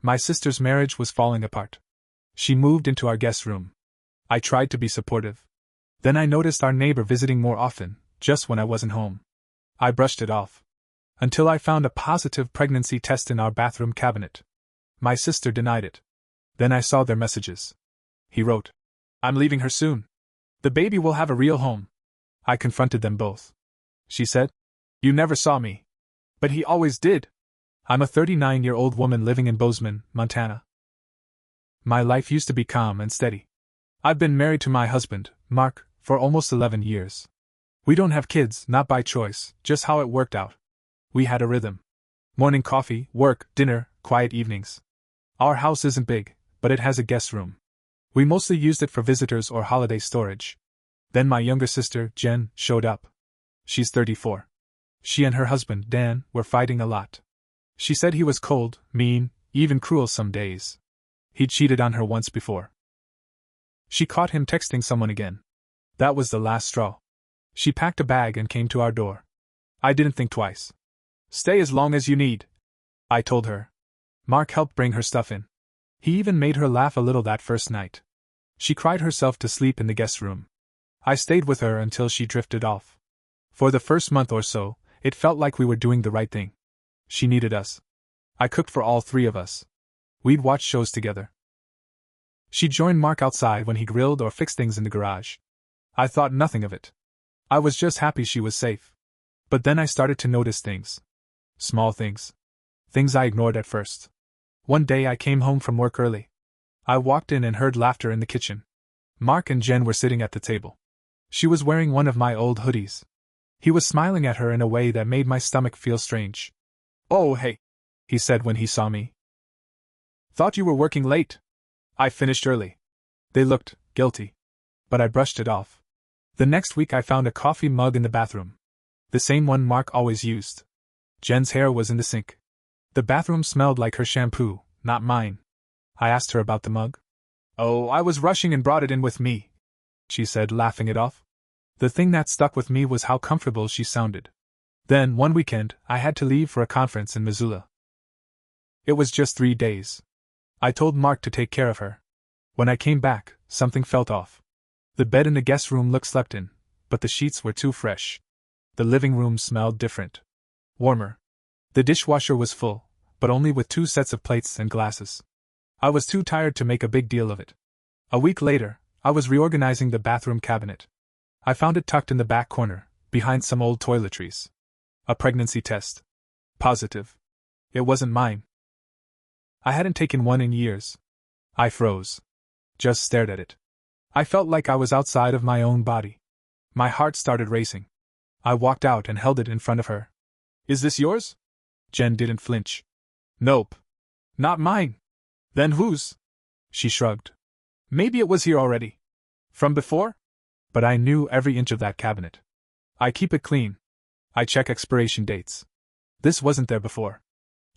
My sister's marriage was falling apart. She moved into our guest room. I tried to be supportive. Then I noticed our neighbor visiting more often, just when I wasn't home. I brushed it off. Until I found a positive pregnancy test in our bathroom cabinet. My sister denied it. Then I saw their messages. He wrote, "I'm leaving her soon. The baby will have a real home." I confronted them both. She said, "You never saw me." But he always did. I'm a 39-year-old woman living in Bozeman, Montana. My life used to be calm and steady. I've been married to my husband, Mark, for almost 11 years. We don't have kids, not by choice, just how it worked out. We had a rhythm. Morning coffee, work, dinner, quiet evenings. Our house isn't big, but it has a guest room. We mostly used it for visitors or holiday storage. Then my younger sister, Jen, showed up. She's 34. She and her husband, Dan, were fighting a lot. She said he was cold, mean, even cruel some days. He'd cheated on her once before. She caught him texting someone again. That was the last straw. She packed a bag and came to our door. I didn't think twice. "Stay as long as you need," I told her. Mark helped bring her stuff in. He even made her laugh a little that first night. She cried herself to sleep in the guest room. I stayed with her until she drifted off. For the first month or so, it felt like we were doing the right thing. She needed us. I cooked for all three of us. We'd watch shows together. She joined Mark outside when he grilled or fixed things in the garage. I thought nothing of it. I was just happy she was safe. But then I started to notice things. Small things. Things I ignored at first. One day I came home from work early. I walked in and heard laughter in the kitchen. Mark and Jen were sitting at the table. She was wearing one of my old hoodies. He was smiling at her in a way that made my stomach feel strange. "Oh, hey," he said when he saw me. "Thought you were working late." I finished early. They looked guilty. But I brushed it off. The next week I found a coffee mug in the bathroom. The same one Mark always used. Jen's hair was in the sink. The bathroom smelled like her shampoo, not mine. I asked her about the mug. "Oh, I was rushing and brought it in with me," she said, laughing it off. The thing that stuck with me was how comfortable she sounded. Then, one weekend, I had to leave for a conference in Missoula. It was just 3 days. I told Mark to take care of her. When I came back, something felt off. The bed in the guest room looked slept in, but the sheets were too fresh. The living room smelled different. Warmer. The dishwasher was full, but only with 2 sets of plates and glasses. I was too tired to make a big deal of it. A week later, I was reorganizing the bathroom cabinet. I found it tucked in the back corner, behind some old toiletries. A pregnancy test. Positive. It wasn't mine. I hadn't taken one in years. I froze. Just stared at it. I felt like I was outside of my own body. My heart started racing. I walked out and held it in front of her. "Is this yours?" Jen didn't flinch. "Nope. Not mine." "Then whose?" She shrugged. "Maybe it was here already. From before?" But I knew every inch of that cabinet. I keep it clean. I check expiration dates. This wasn't there before.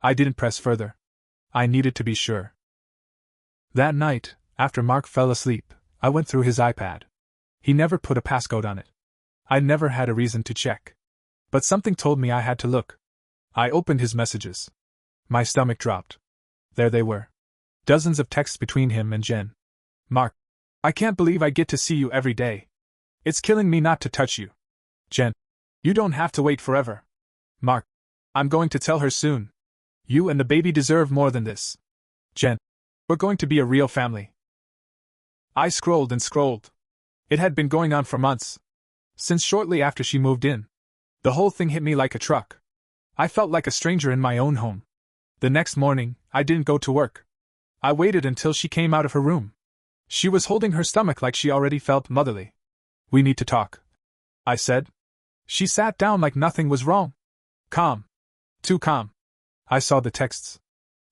I didn't press further. I needed to be sure. That night, after Mark fell asleep, I went through his iPad. He never put a passcode on it. I never had a reason to check. But something told me I had to look. I opened his messages. My stomach dropped. There they were. Dozens of texts between him and Jen. "Mark, I can't believe I get to see you every day. It's killing me not to touch you." Jen, "You don't have to wait forever." Mark, "I'm going to tell her soon. You and the baby deserve more than this." Jen, "We're going to be a real family." I scrolled and scrolled. It had been going on for months. Since shortly after she moved in. The whole thing hit me like a truck. I felt like a stranger in my own home. The next morning, I didn't go to work. I waited until she came out of her room. She was holding her stomach like she already felt motherly. "We need to talk," I said. She sat down like nothing was wrong. Calm. Too calm. I saw the texts.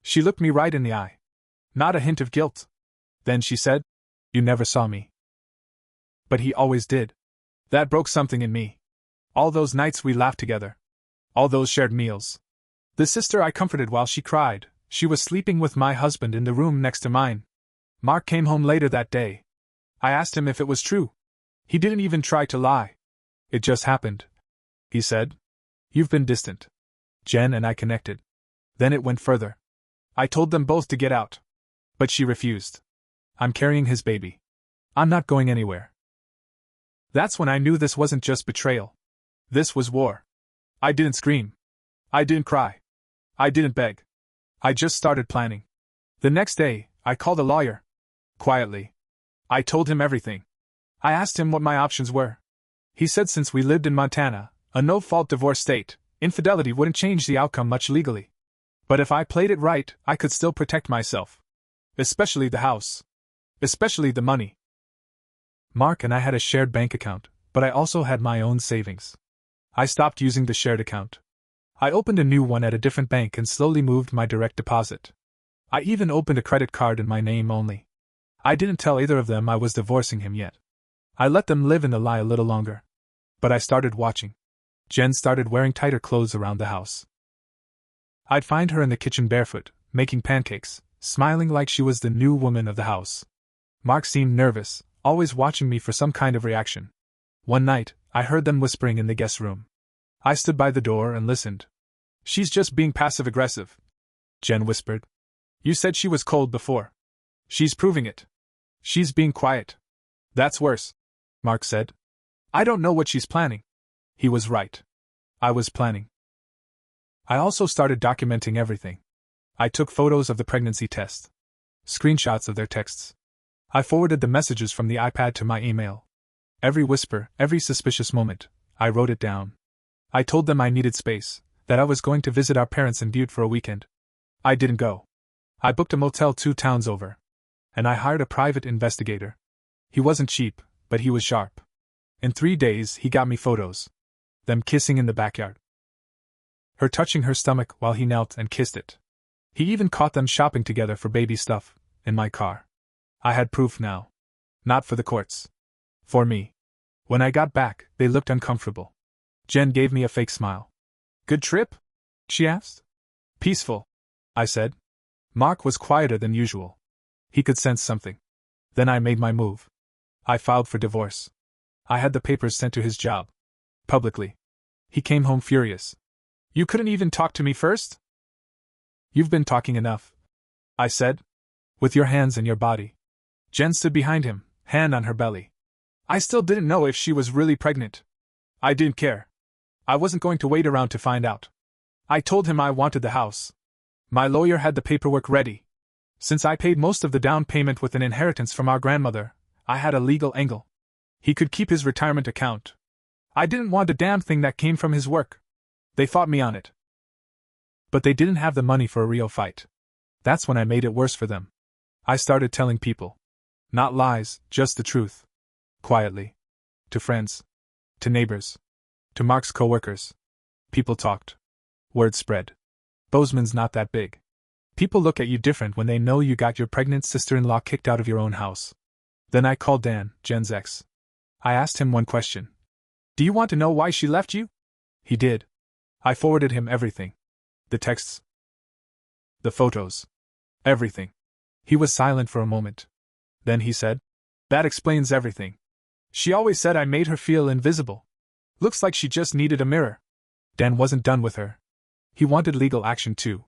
She looked me right in the eye. Not a hint of guilt. Then she said, "You never saw me." But he always did. That broke something in me. All those nights we laughed together. All those shared meals. The sister I comforted while she cried, she was sleeping with my husband in the room next to mine. Mark came home later that day. I asked him if it was true. He didn't even try to lie. "It just happened," he said. "You've been distant." Jen and I connected. Then it went further. I told them both to get out. But she refused. I'm carrying his baby. I'm not going anywhere. That's when I knew this wasn't just betrayal. This was war. I didn't scream. I didn't cry. I didn't beg. I just started planning. The next day, I called a lawyer. Quietly. I told him everything. I asked him what my options were. He said since we lived in Montana, a no-fault divorce state, infidelity wouldn't change the outcome much legally. But if I played it right, I could still protect myself. Especially the house. Especially the money. Mark and I had a shared bank account, but I also had my own savings. I stopped using the shared account. I opened a new one at a different bank and slowly moved my direct deposit. I even opened a credit card in my name only. I didn't tell either of them I was divorcing him yet. I let them live in the lie a little longer. But I started watching. Jen started wearing tighter clothes around the house. I'd find her in the kitchen barefoot, making pancakes, smiling like she was the new woman of the house. Mark seemed nervous, always watching me for some kind of reaction. One night, I heard them whispering in the guest room. I stood by the door and listened. She's just being passive-aggressive, Jen whispered. You said she was cold before. She's proving it. She's being quiet. That's worse, Mark said. I don't know what she's planning. He was right. I was planning. I also started documenting everything. I took photos of the pregnancy test. Screenshots of their texts. I forwarded the messages from the iPad to my email. Every whisper, every suspicious moment, I wrote it down. I told them I needed space, that I was going to visit our parents in Butte for a weekend. I didn't go. I booked a motel 2 towns over. And I hired a private investigator. He wasn't cheap, but he was sharp. In 3 days, he got me photos. Them kissing in the backyard. Her touching her stomach while he knelt and kissed it. He even caught them shopping together for baby stuff, in my car. I had proof now. Not for the courts. For me. When I got back, they looked uncomfortable. Jen gave me a fake smile. Good trip? She asked. Peaceful, I said. Mark was quieter than usual. He could sense something. Then I made my move. I filed for divorce. I had the papers sent to his job. Publicly. He came home furious. You couldn't even talk to me first? You've been talking enough, I said. With your hands and your body. Jen stood behind him, hand on her belly. I still didn't know if she was really pregnant. I didn't care. I wasn't going to wait around to find out. I told him I wanted the house. My lawyer had the paperwork ready. Since I paid most of the down payment with an inheritance from our grandmother, I had a legal angle. He could keep his retirement account. I didn't want a damn thing that came from his work. They fought me on it. But they didn't have the money for a real fight. That's when I made it worse for them. I started telling people. Not lies, just the truth. Quietly. To friends. To neighbors. To Mark's co-workers. People talked. Word spread. Bozeman's not that big. People look at you different when they know you got your pregnant sister-in-law kicked out of your own house. Then I called Dan, Jen's ex. I asked him one question. Do you want to know why she left you? He did. I forwarded him everything. The texts. The photos. Everything. He was silent for a moment. Then he said, that explains everything. She always said I made her feel invisible. Looks like she just needed a mirror. Dan wasn't done with her. He wanted legal action too.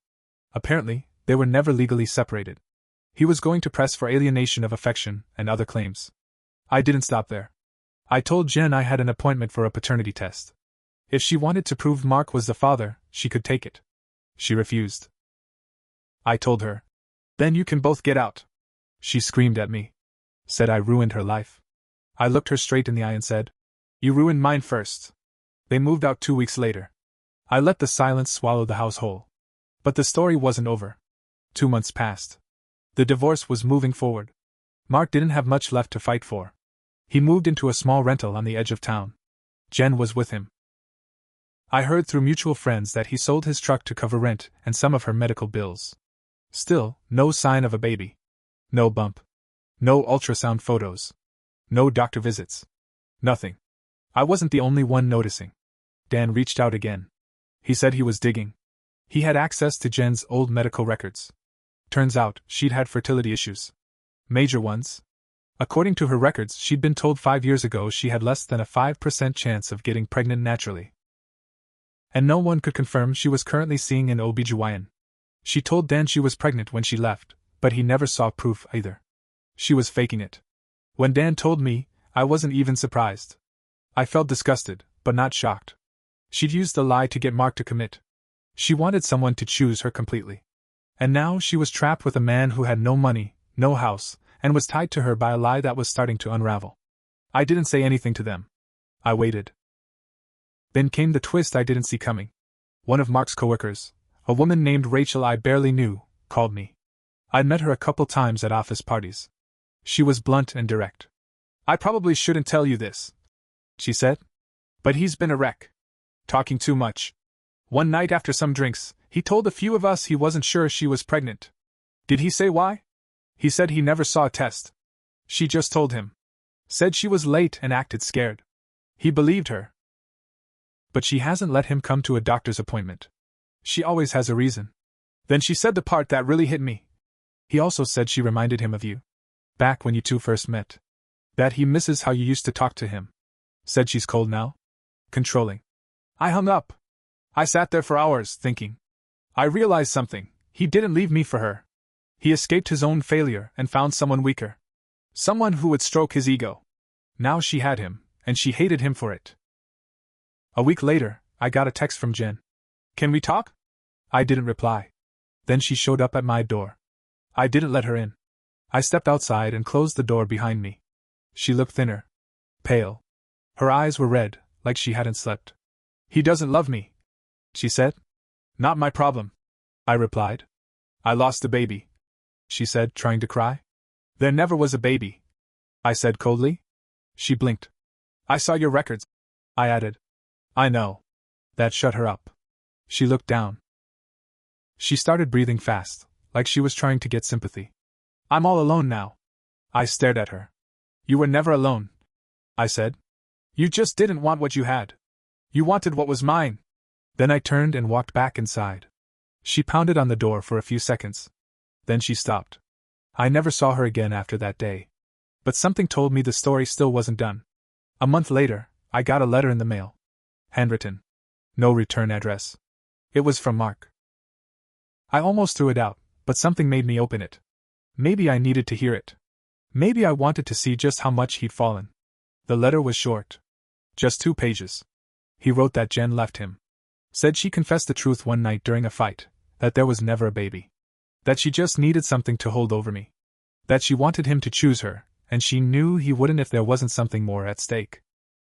Apparently, they were never legally separated. He was going to press for alienation of affection and other claims. I didn't stop there. I told Jen I had an appointment for a paternity test. If she wanted to prove Mark was the father, she could take it. She refused. I told her. Then you can both get out. She screamed at me. Said I ruined her life. I looked her straight in the eye and said, you ruined mine first. They moved out 2 weeks later. I let the silence swallow the house whole. But the story wasn't over. 2 months passed. The divorce was moving forward. Mark didn't have much left to fight for. He moved into a small rental on the edge of town. Jen was with him. I heard through mutual friends that he sold his truck to cover rent and some of her medical bills. Still, no sign of a baby. No bump. No ultrasound photos. No doctor visits. Nothing. I wasn't the only one noticing. Dan reached out again. He said he was digging. He had access to Jen's old medical records. Turns out, she'd had fertility issues. Major ones. According to her records, she'd been told 5 years ago she had less than a 5% chance of getting pregnant naturally. And no one could confirm she was currently seeing an OBGYN. She told Dan she was pregnant when she left, but he never saw proof either. She was faking it. When Dan told me, I wasn't even surprised. I felt disgusted, but not shocked. She'd used the lie to get Mark to commit. She wanted someone to choose her completely. And now she was trapped with a man who had no money, no house, and was tied to her by a lie that was starting to unravel. I didn't say anything to them. I waited. Then came the twist I didn't see coming. One of Mark's coworkers, a woman named Rachel I barely knew, called me. I'd met her a couple times at office parties. She was blunt and direct. "I probably shouldn't tell you this," she said, "but he's been a wreck. Talking too much. One night after some drinks, he told a few of us he wasn't sure she was pregnant. Did he say why? He said he never saw a test. She just told him. Said she was late and acted scared. He believed her. But she hasn't let him come to a doctor's appointment. She always has a reason. Then she said the part that really hit me. He also said she reminded him of you. Back when you two first met. That he misses how you used to talk to him. Said she's cold now. Controlling. I hung up. I sat there for hours, thinking. I realized something. He didn't leave me for her. He escaped his own failure and found someone weaker. Someone who would stroke his ego. Now she had him, and she hated him for it. A week later, I got a text from Jen. Can we talk? I didn't reply. Then she showed up at my door. I didn't let her in. I stepped outside and closed the door behind me. She looked thinner. Pale. Her eyes were red, like she hadn't slept. He doesn't love me, she said. Not my problem, I replied. I lost a baby, she said, trying to cry. There never was a baby, I said coldly. She blinked. I saw your records, I added. I know. That shut her up. She looked down. She started breathing fast, like she was trying to get sympathy. I'm all alone now. I stared at her. You were never alone, I said. You just didn't want what you had. You wanted what was mine. Then I turned and walked back inside. She pounded on the door for a few seconds. Then she stopped. I never saw her again after that day. But something told me the story still wasn't done. A month later, I got a letter in the mail. Handwritten. No return address. It was from Mark. I almost threw it out, but something made me open it. Maybe I needed to hear it. Maybe I wanted to see just how much he'd fallen. The letter was short. Just 2 pages. He wrote that Jen left him. Said she confessed the truth one night during a fight, that there was never a baby. That she just needed something to hold over me. That she wanted him to choose her, and she knew he wouldn't if there wasn't something more at stake.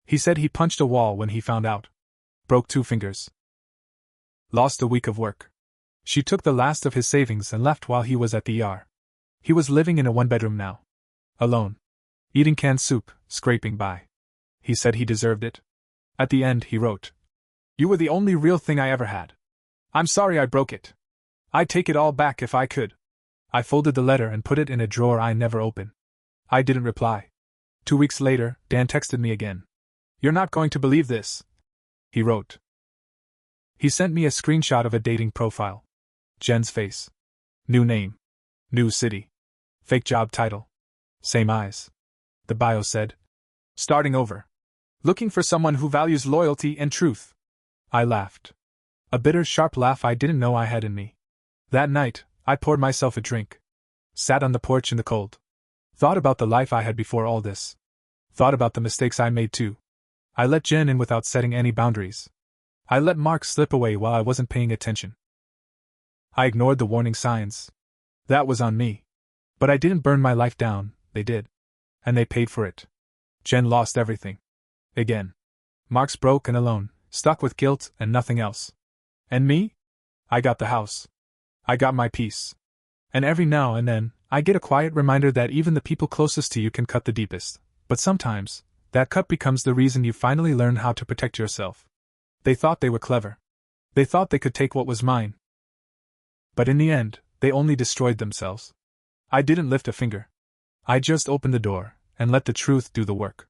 He said he punched a wall when he found out. Broke 2 fingers. Lost a week of work. She took the last of his savings and left while he was at the ER. He was living in a 1-bedroom now. Alone. Eating canned soup, scraping by. He said he deserved it. At the end he wrote, You were the only real thing I ever had. I'm sorry I broke it. I'd take it all back if I could. I folded the letter and put it in a drawer I never open. I didn't reply. 2 weeks later, Dan texted me again. You're not going to believe this, he wrote. He sent me a screenshot of a dating profile. Jen's face. New name. New city. Fake job title. Same eyes. The bio said, Starting over. Looking for someone who values loyalty and truth. I laughed. A bitter, sharp laugh I didn't know I had in me. That night, I poured myself a drink. Sat on the porch in the cold. Thought about the life I had before all this. Thought about the mistakes I made too. I let Jen in without setting any boundaries. I let Mark slip away while I wasn't paying attention. I ignored the warning signs. That was on me. But I didn't burn my life down, they did. And they paid for it. Jen lost everything. Again. Mark's broke and alone, stuck with guilt and nothing else. And me? I got the house. I got my peace. And every now and then, I get a quiet reminder that even the people closest to you can cut the deepest. But sometimes, that cut becomes the reason you finally learn how to protect yourself. They thought they were clever. They thought they could take what was mine. But in the end, they only destroyed themselves. I didn't lift a finger. I just opened the door and let the truth do the work.